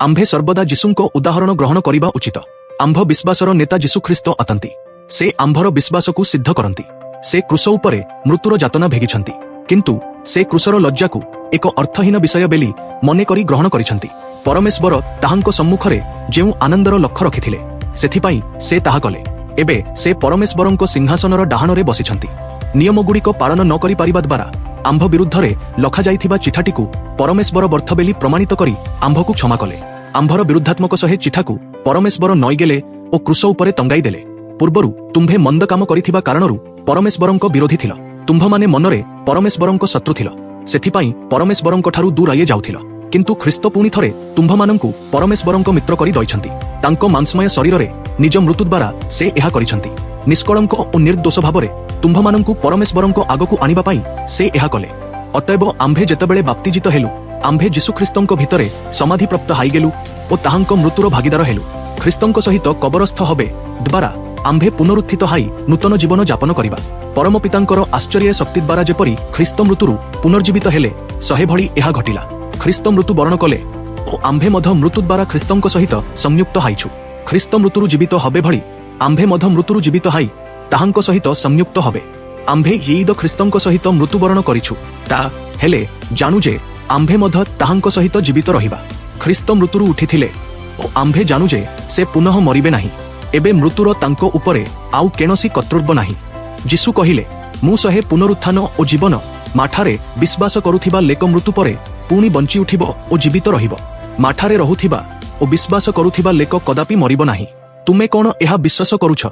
आंभे सर्वदा जीशुंको उदाहरण ग्रहण करिबा उचित। आंभ विश्वासर नेता जीशु ख्रीस्त अटंती। से आंभर विश्वासकु सिद्ध करंती। से क्रूस उपरे मृत्युर जातना भेगिछंती, किंतु से क्रूसर लज्जाकु एक अर्थहीन विषय बेली मने करी ग्रहण करिछंती। परमेश्वर ताहांको सम्मुखरे जेउ आनंदर लक्ष्य रखिथिले सेथिपाई से ताहा कले। एबे से परमेश्वरंको सिंहासनर डाहाणरे बसिछंती। नियमगुड़िक पालन न करि पारिबा द्वारा आंभ विरुद्धरे लखा जाइथिबा चिठाटिकु परमेश्वर व्यर्थ बेली प्रमाणित करी आंभकु क्षमा कले। आंभर विरुद्धात्मक सहे चिठाकु परमेश्वर नईगेले ओ क्रूस उपरे तंगाई देले। पूर्वरु तुम्भे मंद काम करिथिबा कारणरु परमेश्वरंको विरोधी थिल। तुम्भमाने मनरे परमेश्वरंको शत्रु थिल। सेथिपाई परमेश्वरंको ठारु दूर आइए जाउथिल। किंतु ख्रीस्त पुणी थरे तुम्भमानंकु परमेश्वरंको मित्र करी दइछंती। तांको मांसमय शरीररे निज मृत्यु द्वारा से एहा करिछंती। निष्कळंक ओ निर्दोष भावरे तुम्भमानंकु परमेश्वरंको आगकु आनिबा पाई से एहा कले। अतएव आंभे जेतेबेले बाप्तिजित हेलु आंभे जीशु ख्रीस्तंको भितरे समाधि प्राप्त हाइगेलु ओ ताहांको मृत्युर भागीदार हेलु। ख्रीस्तंको सहित कबरस्थ हबे द्वारा आंभे पुनरुत्थित हाई नूतन जीवन यापन करिबा। परम पितांकर आश्चर्य शक्ति द्वारा जेपरी ख्रीस्त मृत्युरु पुनर्जीवित हेले सहे भली एहा घटिला। ख्रीस्त मृत्यु बरण कले ओ आंभे मध मृत्यु द्वारा ख्रीस्तंको सहित संयुक्त हाइछु। ख्रीस्त मृत्युरु जीवित हबे भली आंभे मध मृत्युरु जीवित हाई ताहांको सहित संयुक्त हबे। आंभे येईद ख्रीस्तंको सहित मृत्युबरण करिछु, ता हेले जानु जे आंभे मध ताहांको सहित जीवित रहिबा। ख्रीस्त मृत्युरु उठिथिले ओ आंभे जानु जे से पुनः मरिबे नाही। एबे मृत्युर तांको उपरे आउ केनोसी कर्तृत्व नाही। जीशु कहिले, मु सहे पुनरुत्थान ओ जीवन। माठारे विश्वास करुथिबा लेक मृत्यु परे पुणी बंची उठिबो ओ जीवित रहिबो। माठारे रहुथिबा ओ विश्वास करुथिबा लेक कदापि मरिबो नाही। तुमे कोन एहा विश्वास करूछ?